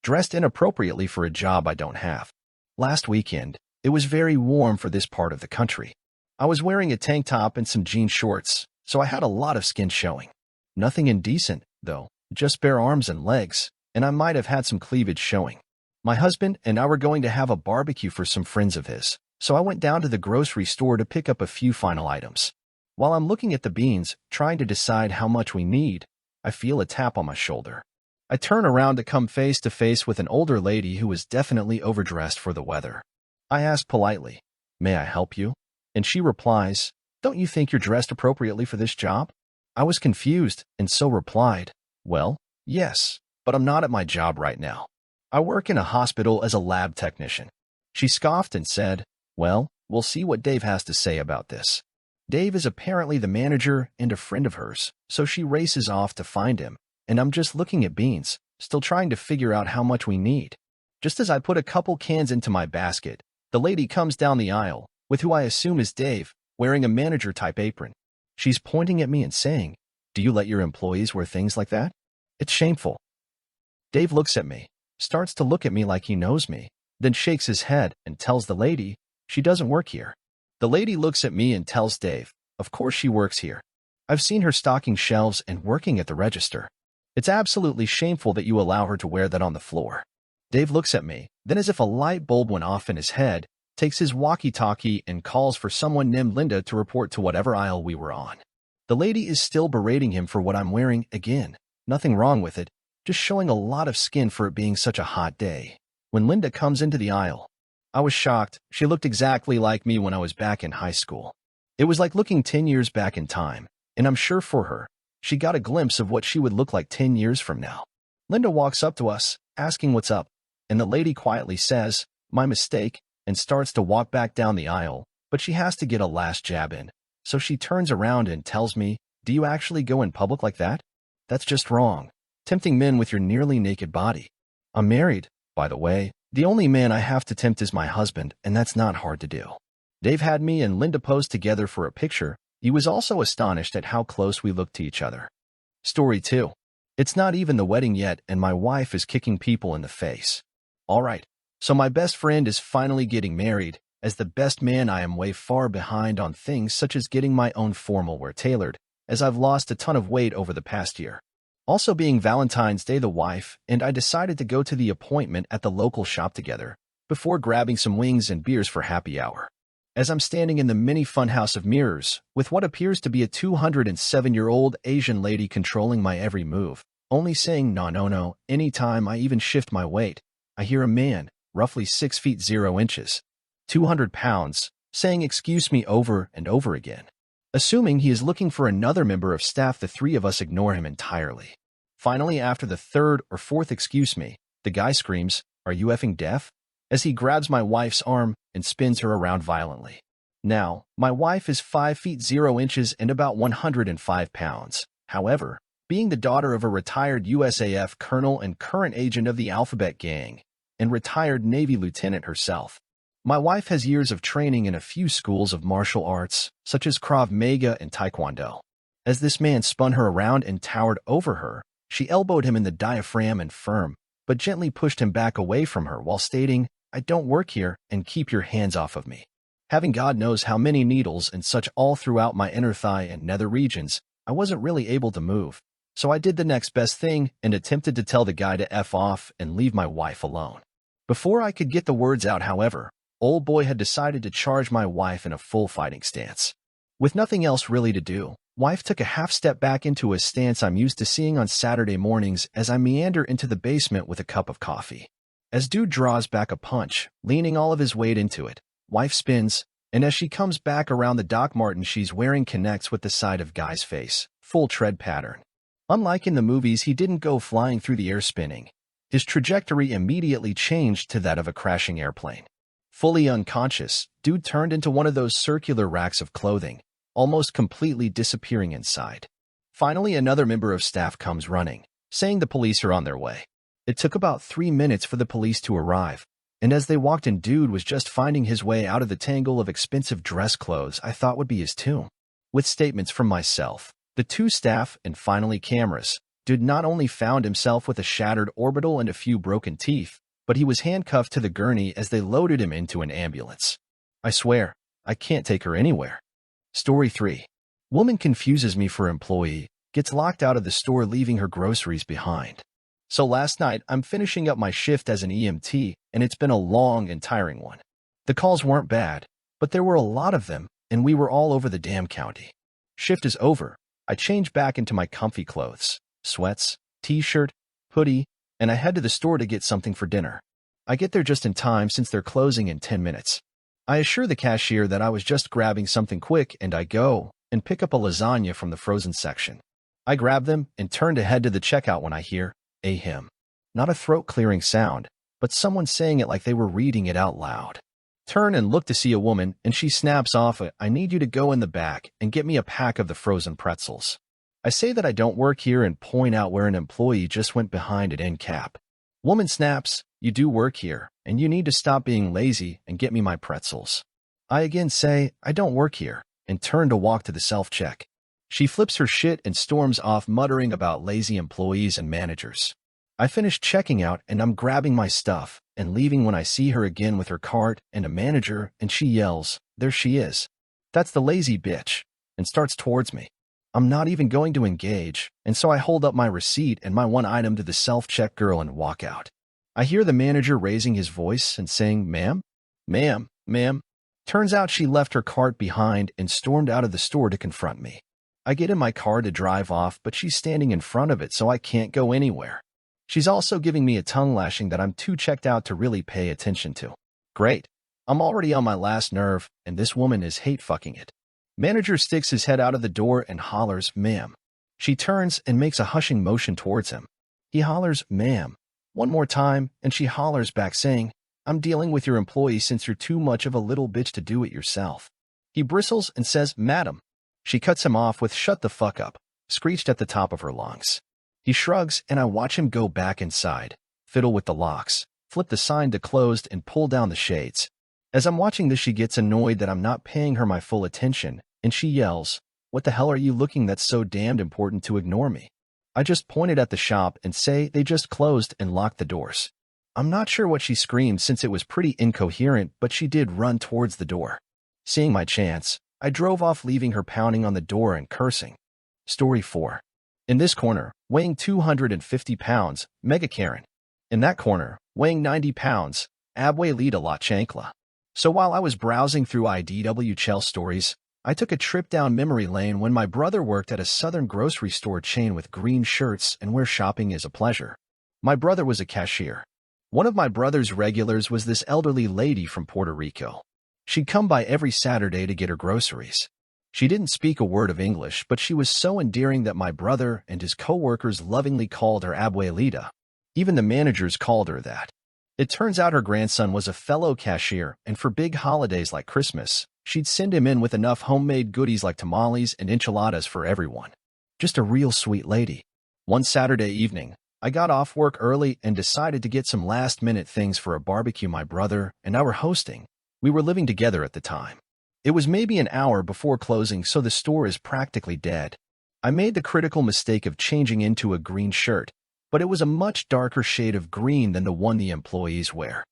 dressed inappropriately for a job I don't have. Last weekend, it was very warm for this part of the country. I was wearing a tank top and some jean shorts, so I had a lot of skin showing. Nothing indecent, though, just bare arms and legs, and I might have had some cleavage showing. My husband and I were going to have a barbecue for some friends of his, so I went down to the grocery store to pick up a few final items. While I'm looking at the beans, trying to decide how much we need, I feel a tap on my shoulder. I turn around to come face to face with an older lady who was definitely overdressed for the weather. I ask politely, "May I help you?" And she replies, "Don't you think you're dressed appropriately for this job?" I was confused and so replied, "Well, yes, but I'm not at my job right now. I work in a hospital as a lab technician." She scoffed and said, "Well, we'll see what Dave has to say about this." Dave is apparently the manager and a friend of hers, so she races off to find him, and I'm just looking at beans, still trying to figure out how much we need. Just as I put a couple cans into my basket, the lady comes down the aisle, with who I assume is Dave, wearing a manager-type apron. She's pointing at me and saying, "Do you let your employees wear things like that? It's shameful." Dave looks at me, starts to look at me like he knows me, then shakes his head and tells the lady she doesn't work here. The lady looks at me and tells Dave, "Of course she works here. I've seen her stocking shelves and working at the register. It's absolutely shameful that you allow her to wear that on the floor." Dave looks at me, then as if a light bulb went off in his head, takes his walkie-talkie and calls for someone named Linda to report to whatever aisle we were on. The lady is still berating him for what I'm wearing again. Nothing wrong with it, just showing a lot of skin for it being such a hot day. When Linda comes into the aisle, I was shocked. She looked exactly like me when I was back in high school. It was like looking 10 years back in time, and I'm sure for her, she got a glimpse of what she would look like 10 years from now. Linda walks up to us, asking what's up, and the lady quietly says, "My mistake," and starts to walk back down the aisle, but she has to get a last jab in. So she turns around and tells me, "Do you actually go in public like that? That's just wrong. Tempting men with your nearly naked body." I'm married, by the way. The only man I have to tempt is my husband, and that's not hard to do. Dave had me and Linda posed together for a picture. He was also astonished at how close we looked to each other. Story 2. It's not even the wedding yet, and my wife is kicking people in the face. All right, so my best friend is finally getting married. As the best man, I am way far behind on things such as getting my own formal wear tailored, as I've lost a ton of weight over the past year. Also being Valentine's Day, the wife and I decided to go to the appointment at the local shop together, before grabbing some wings and beers for happy hour. As I'm standing in the mini funhouse of mirrors, with what appears to be a 207-year-old Asian lady controlling my every move, only saying no anytime I even shift my weight, I hear a man, roughly 6 feet 0 inches, 200 pounds, saying "excuse me" over and over again. Assuming he is looking for another member of staff, the three of us ignore him entirely. Finally, after the third or fourth "excuse me," the guy screams, "Are you effing deaf?" as he grabs my wife's arm and spins her around violently. Now, my wife is 5 feet 0 inches and about 105 pounds. However, being the daughter of a retired USAF colonel and current agent of the Alphabet Gang, and retired Navy lieutenant herself, my wife has years of training in a few schools of martial arts, such as Krav Maga and Taekwondo. As this man spun her around and towered over her, she elbowed him in the diaphragm and firm, but gently pushed him back away from her while stating, "I don't work here, and keep your hands off of me." Having God knows how many needles and such all throughout my inner thigh and nether regions, I wasn't really able to move. So I did the next best thing and attempted to tell the guy to F off and leave my wife alone. Before I could get the words out, however, old boy had decided to charge my wife in a full fighting stance. With nothing else really to do, wife took a half step back into a stance I'm used to seeing on Saturday mornings as I meander into the basement with a cup of coffee. As dude draws back a punch, leaning all of his weight into it, wife spins, and as she comes back around, the Doc Marten she's wearing connects with the side of guy's face, full tread pattern. Unlike in the movies, he didn't go flying through the air spinning. His trajectory immediately changed to that of a crashing airplane. Fully unconscious, dude turned into one of those circular racks of clothing, almost completely disappearing inside. Finally, another member of staff comes running, saying the police are on their way. It took about 3 minutes for the police to arrive, and as they walked in, dude was just finding his way out of the tangle of expensive dress clothes I thought would be his tomb. With statements from myself, the 2 staff, and finally cameras, Dude not only found himself with a shattered orbital and a few broken teeth, but he was handcuffed to the gurney as they loaded him into an ambulance. I swear, I can't take her anywhere. Story 3. Woman confuses me for employee, gets locked out of the store leaving her groceries behind. So last night, I'm finishing up my shift as an EMT, and it's been a long and tiring one. The calls weren't bad, but there were a lot of them, and we were all over the damn county. Shift is over. I change back into my comfy clothes, sweats, t-shirt, hoodie, and I head to the store to get something for dinner. I get there just in time since they're closing in 10 minutes. I assure the cashier that I was just grabbing something quick, and I go and pick up a lasagna from the frozen section. I grab them and turn to head to the checkout when I hear a hymn. Not a throat-clearing sound, but someone saying it like they were reading it out loud. Turn and look to see a woman, and she snaps off "I need you to go in the back and get me a pack of the frozen pretzels." I say that I don't work here and point out where an employee just went behind at end cap. Woman snaps, "You do work here, and you need to stop being lazy and get me my pretzels." I again say, "I don't work here," and turn to walk to the self-check. She flips her shit and storms off muttering about lazy employees and managers. I finish checking out and I'm grabbing my stuff and leaving when I see her again with her cart and a manager, and she yells, "There she is. That's the lazy bitch," and starts towards me. I'm not even going to engage, and so I hold up my receipt and my one item to the self-check girl and walk out. I hear the manager raising his voice and saying, "Ma'am? Ma'am? Ma'am?" Turns out she left her cart behind and stormed out of the store to confront me. I get in my car to drive off, but she's standing in front of it, so I can't go anywhere. She's also giving me a tongue lashing that I'm too checked out to really pay attention to. Great. I'm already on my last nerve, and this woman is hate-fucking it. Manager sticks his head out of the door and hollers, "Ma'am." She turns and makes a hushing motion towards him. He hollers, "Ma'am," one more time, and she hollers back saying, "I'm dealing with your employee since you're too much of a little bitch to do it yourself." He bristles and says, "Madam." She cuts him off with "Shut the fuck up," screeched at the top of her lungs. He shrugs, and I watch him go back inside, fiddle with the locks, flip the sign to closed, and pull down the shades. As I'm watching this, she gets annoyed that I'm not paying her my full attention, and she yells, "What the hell are you looking that's so damned important to ignore me?" I just pointed at the shop and say they just closed and locked the doors. I'm not sure what she screamed since it was pretty incoherent, but she did run towards the door. Seeing my chance, I drove off, leaving her pounding on the door and cursing. Story 4. In this corner, weighing 250 pounds, Mega Karen. In that corner, weighing 90 pounds, Abuelita La Chancla. So while I was browsing through IDW Chell stories, I took a trip down memory lane when my brother worked at a southern grocery store chain with green shirts and where shopping is a pleasure. My brother was a cashier. One of my brother's regulars was this elderly lady from Puerto Rico. She'd come by every Saturday to get her groceries. She didn't speak a word of English, but she was so endearing that my brother and his co-workers lovingly called her Abuelita. Even the managers called her that. It turns out her grandson was a fellow cashier, and for big holidays like Christmas, she'd send him in with enough homemade goodies like tamales and enchiladas for everyone. Just a real sweet lady. One Saturday evening, I got off work early and decided to get some last-minute things for a barbecue my brother and I were hosting. We were living together at the time. It was maybe an hour before closing, so the store is practically dead. I made the critical mistake of changing into a green shirt, but it was a much darker shade of green than the one the employees wear.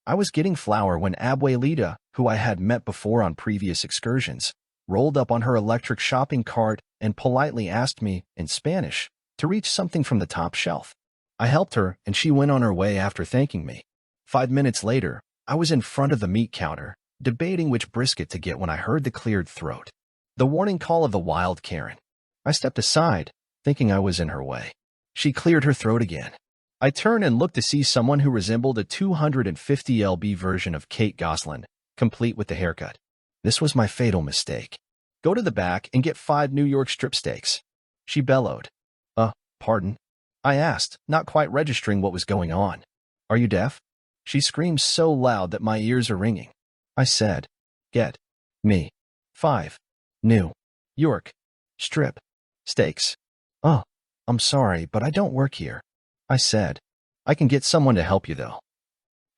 I was getting flour when Abuelita, who I had met before on previous excursions, rolled up on her electric shopping cart and politely asked me, in Spanish, to reach something from the top shelf. I helped her, and she went on her way after thanking me. 5 minutes later, I was in front of the meat counter, debating which brisket to get when I heard the cleared throat. The warning call of the wild Karen. I stepped aside, thinking I was in her way. She cleared her throat again. I turned and looked to see someone who resembled a 250 lb version of Kate Gosselin, complete with the haircut. This was my fatal mistake. Go to the back and get 5 New York strip steaks. She bellowed. Pardon? I asked, not quite registering what was going on. Are you deaf? She screamed so loud that my ears are ringing. I said, "Get me 5 New York strip steaks." "Oh, I'm sorry, but I don't work here," I said. "I can get someone to help you, though."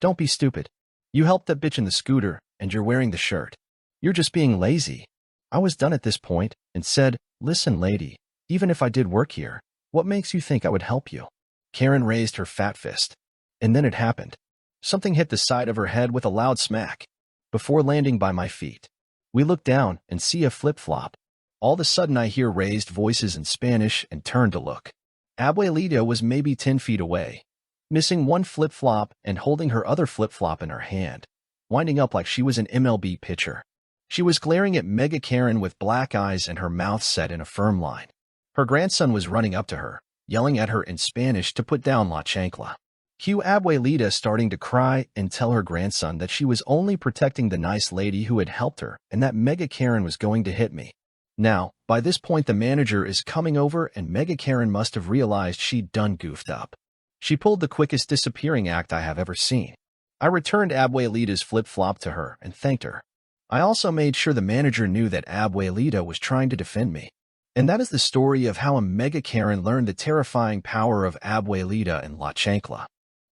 "Don't be stupid. You helped that bitch in the scooter, and you're wearing the shirt. You're just being lazy." I was done at this point and said, "Listen, lady, even if I did work here, What makes you think I would help you? Karen raised her fat fist. And then it happened. Something hit the side of her head with a loud smack. Before landing by my feet, we look down and see a flip-flop. All of a sudden I hear raised voices in Spanish and turn to look. Abuelita was maybe 10 feet away, missing one flip-flop and holding her other flip-flop in her hand, winding up like she was an MLB pitcher. She was glaring at Mega Karen with black eyes and her mouth set in a firm line. Her grandson was running up to her, yelling at her in Spanish to put down La Chancla. Cue Abuelita starting to cry and tell her grandson that she was only protecting the nice lady who had helped her and that Mega Karen was going to hit me. Now, by this point the manager is coming over and Mega Karen must have realized she'd done goofed up. She pulled the quickest disappearing act I have ever seen. I returned Abuelita's flip-flop to her and thanked her. I also made sure the manager knew that Abuelita was trying to defend me. And that is the story of how a Mega Karen learned the terrifying power of Abuelita and La Chancla.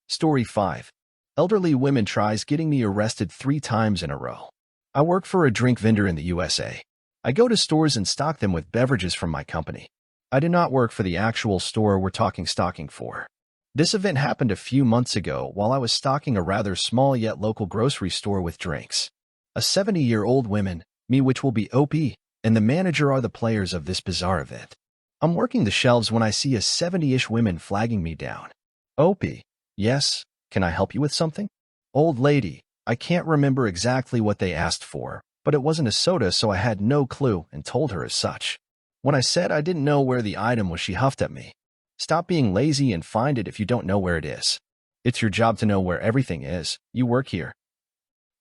Story 5. Elderly women tries getting me arrested 3 times in a row. I work for a drink vendor in the USA. I go to stores and stock them with beverages from my company. I do not work for the actual store we're talking stocking for. This event happened a few months ago while I was stocking a rather small yet local grocery store with drinks. A 70-year-old woman, me which will be OP, and the manager are the players of this bizarre event. I'm working the shelves when I see a 70-ish woman flagging me down. OP. Yes, can I help you with something? Old lady, I can't remember exactly what they asked for, but it wasn't a soda so I had no clue and told her as such. When I said I didn't know where the item was, she huffed at me. Stop being lazy and find it if you don't know where it is. It's your job to know where everything is. You work here.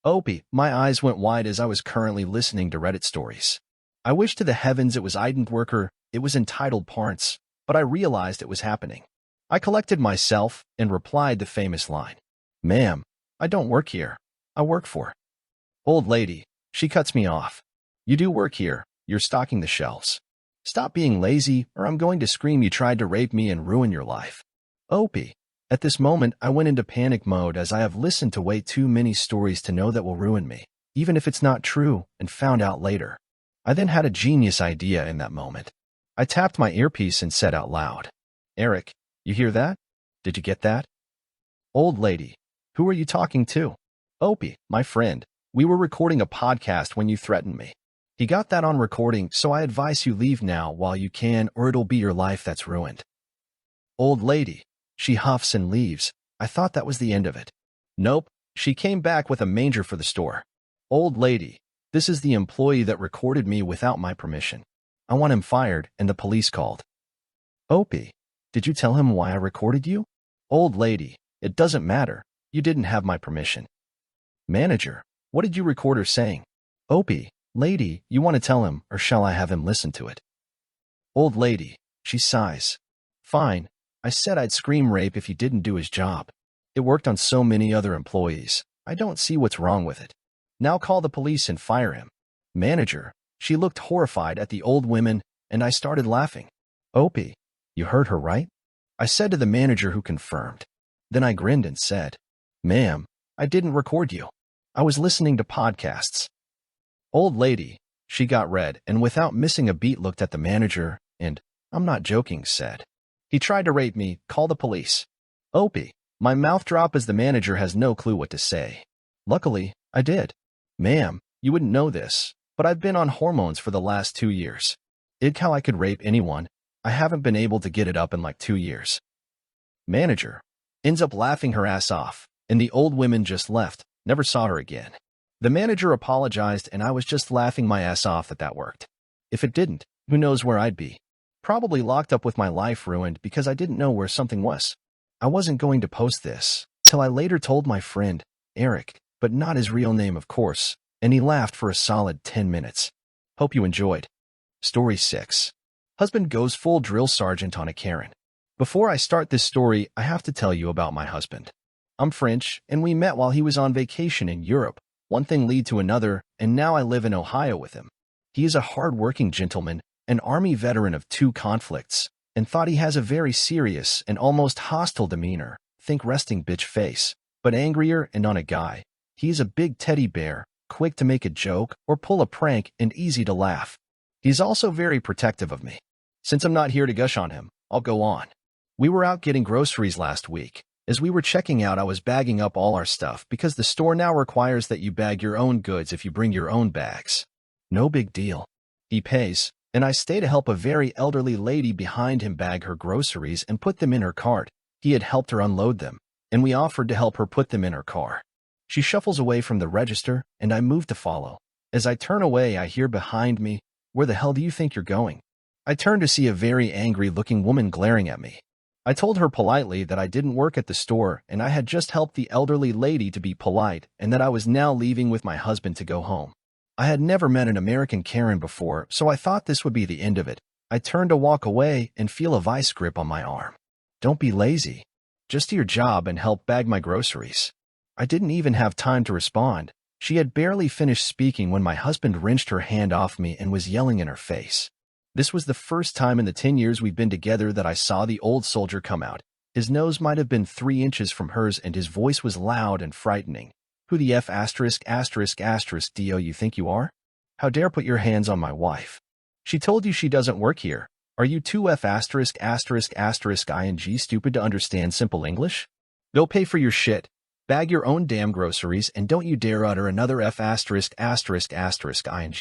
Opie, my eyes went wide as I was currently listening to Reddit stories. I wish to the heavens it was I didn't work her, it was entitled parents, but I realized it was happening. I collected myself and replied the famous line. Ma'am, I don't work here. I work for. Old lady, she cuts me off. You do work here. You're stocking the shelves. Stop being lazy or I'm going to scream you tried to rape me and ruin your life. Opie. At this moment, I went into panic mode as I have listened to way too many stories to know that will ruin me, even if it's not true, and found out later. I then had a genius idea in that moment. I tapped my earpiece and said out loud, Eric, you hear that? Did you get that? Old lady, who are you talking to? Opie, my friend. We were recording a podcast when you threatened me. He got that on recording, so I advise you leave now while you can or it'll be your life that's ruined. Old lady. She huffs and leaves. I thought that was the end of it. Nope. She came back with a manger for the store. Old lady. This is the employee that recorded me without my permission. I want him fired, and the police called. Opie. Did you tell him why I recorded you? Old lady, it doesn't matter. You didn't have my permission. Manager, what did you record her saying? Opie, lady, you want to tell him, or shall I have him listen to it? Old lady, she sighs. Fine, I said I'd scream rape if he didn't do his job. It worked on so many other employees. I don't see what's wrong with it. Now call the police and fire him. Manager, she looked horrified at the old women, and I started laughing. Opie. You heard her, right? I said to the manager who confirmed. Then I grinned and said, Ma'am, I didn't record you. I was listening to podcasts. Old lady, she got red and without missing a beat looked at the manager and, I'm not joking, said, he tried to rape me, call the police. Opie, my mouth dropped as the manager has no clue what to say. Luckily, I did. Ma'am, you wouldn't know this, but I've been on hormones for the last 2 years. It's how I could rape anyone. I haven't been able to get it up in like 2 years. Manager ends up laughing her ass off, and the old women just left, never saw her again. The manager apologized, and I was just laughing my ass off that worked. If it didn't, who knows where I'd be? Probably locked up with my life ruined because I didn't know where something was. I wasn't going to post this, till I later told my friend, Eric, but not his real name of course, and he laughed for a solid 10 minutes. Hope you enjoyed. Story 6. Husband goes full drill sergeant on a Karen. Before I start this story, I have to tell you about my husband. I'm French, and we met while he was on vacation in Europe. One thing led to another, and now I live in Ohio with him. He is a hard-working gentleman, an Army veteran of 2 conflicts, and thought he has a very serious and almost hostile demeanor, think resting bitch face, but angrier and on a guy. He is a big teddy bear, quick to make a joke or pull a prank and easy to laugh. He's also very protective of me. Since I'm not here to gush on him, I'll go on. We were out getting groceries last week. As we were checking out, I was bagging up all our stuff because the store now requires that you bag your own goods if you bring your own bags. No big deal. He pays, and I stay to help a very elderly lady behind him bag her groceries and put them in her cart. He had helped her unload them, and we offered to help her put them in her car. She shuffles away from the register, and I move to follow. As I turn away, I hear behind me, "Where the hell do you think you're going?" I turn to see a very angry-looking woman glaring at me. I told her politely that I didn't work at the store and I had just helped the elderly lady to be polite and that I was now leaving with my husband to go home. I had never met an American Karen before, so I thought this would be the end of it. I turn to walk away and feel a vice grip on my arm. "Don't be lazy. Just do your job and help bag my groceries." I didn't even have time to respond. She had barely finished speaking when my husband wrenched her hand off me and was yelling in her face. This was the first time in the 10 years we've been together that I saw the old soldier come out. His nose might have been 3 inches from hers and his voice was loud and frightening. "Who the F*** do you think you are? How dare put your hands on my wife? She told you she doesn't work here. Are you too ing stupid to understand simple English? Go pay for your shit. Bag your own damn groceries and don't you dare utter another F*** ing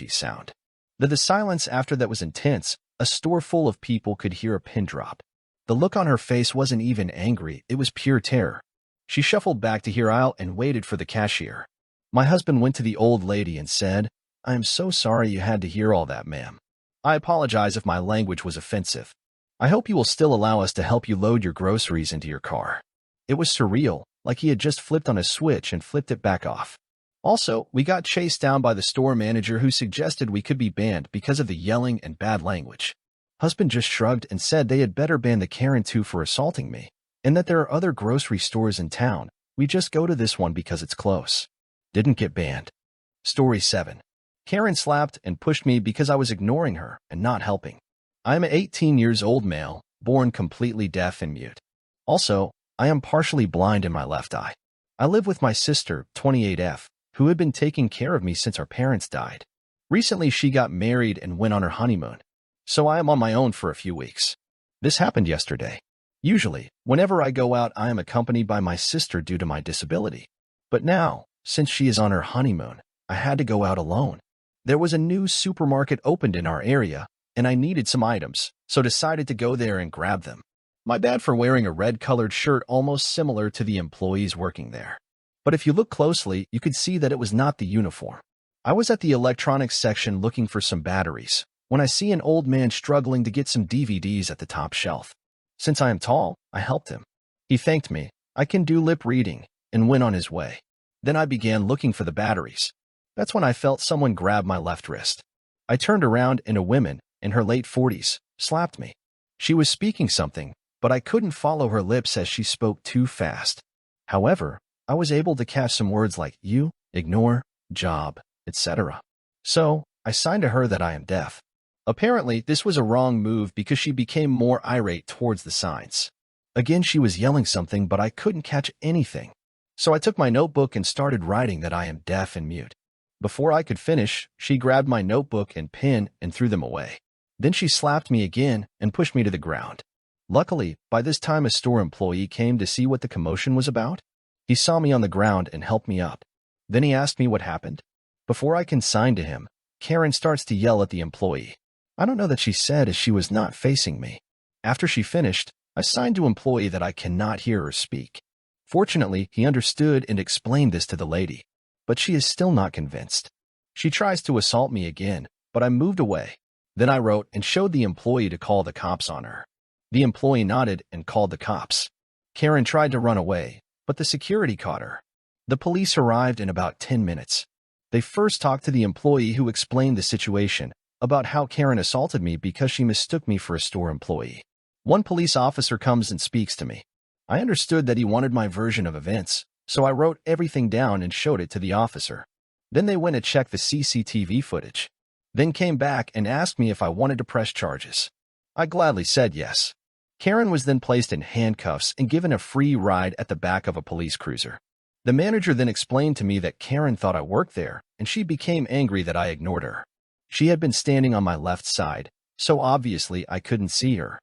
sound." The silence after that was intense. A store full of people could hear a pin drop. The look on her face wasn't even angry, it was pure terror. She shuffled back to her aisle and waited for the cashier. My husband went to the old lady and said, "I am so sorry you had to hear all that, ma'am. I apologize if my language was offensive. I hope you will still allow us to help you load your groceries into your car." It was surreal, like he had just flipped on a switch and flipped it back off. Also, we got chased down by the store manager who suggested we could be banned because of the yelling and bad language. Husband just shrugged and said they had better ban the Karen too for assaulting me, and that there are other grocery stores in town. We just go to this one because it's close. Didn't get banned. Story 7. Karen slapped and pushed me because I was ignoring her and not helping. I am an 18 years old male, born completely deaf and mute. Also, I am partially blind in my left eye. I live with my sister, 28F, who had been taking care of me since our parents died. Recently, she got married and went on her honeymoon, so I am on my own for a few weeks. This happened yesterday. Usually, whenever I go out, I am accompanied by my sister due to my disability. But now, since she is on her honeymoon, I had to go out alone. There was a new supermarket opened in our area, and I needed some items, so decided to go there and grab them. My bad for wearing a red-colored shirt almost similar to the employees working there. But if you look closely, you could see that it was not the uniform. I was at the electronics section looking for some batteries, when I see an old man struggling to get some DVDs at the top shelf. Since I am tall, I helped him. He thanked me, I can do lip reading, and went on his way. Then I began looking for the batteries. That's when I felt someone grab my left wrist. I turned around and a woman, in her late 40s, slapped me. She was speaking something, but I couldn't follow her lips as she spoke too fast. However, I was able to catch some words like you, ignore, job, etc. So, I signed to her that I am deaf. Apparently, this was a wrong move because she became more irate towards the signs. Again, she was yelling something, but I couldn't catch anything. So I took my notebook and started writing that I am deaf and mute. Before I could finish, she grabbed my notebook and pen and threw them away. Then she slapped me again and pushed me to the ground. Luckily, by this time a store employee came to see what the commotion was about. He saw me on the ground and helped me up. Then he asked me what happened. Before I can sign to him, Karen starts to yell at the employee. I don't know that she said as she was not facing me. After she finished, I signed to employee that I cannot hear or speak. Fortunately, he understood and explained this to the lady, but she is still not convinced. She tries to assault me again, but I moved away. Then I wrote and showed the employee to call the cops on her. The employee nodded and called the cops. Karen tried to run away, but the security caught her. The police arrived in about 10 minutes. They first talked to the employee who explained the situation, about how Karen assaulted me because she mistook me for a store employee. One police officer comes and speaks to me. I understood that he wanted my version of events, so I wrote everything down and showed it to the officer. Then they went to check the CCTV footage. Then came back and asked me if I wanted to press charges. I gladly said yes. Karen was then placed in handcuffs and given a free ride at the back of a police cruiser. The manager then explained to me that Karen thought I worked there, and she became angry that I ignored her. She had been standing on my left side, so obviously I couldn't see her.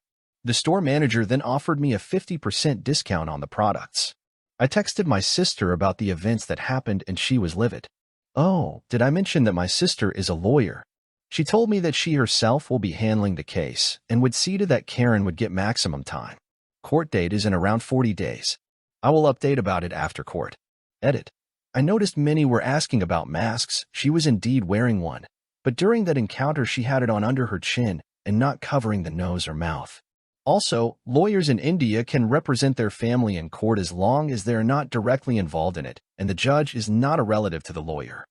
The store manager then offered me a 50% discount on the products. I texted my sister about the events that happened and she was livid. Oh, did I mention that my sister is a lawyer? She told me that she herself will be handling the case and would see to that Karen would get maximum time. Court date is in around 40 days. I will update about it after court. Edit. I noticed many were asking about masks. She was indeed wearing one, but during that encounter she had it on under her chin and not covering the nose or mouth. Also, lawyers in India can represent their family in court as long as they are not directly involved in it, and the judge is not a relative to the lawyer.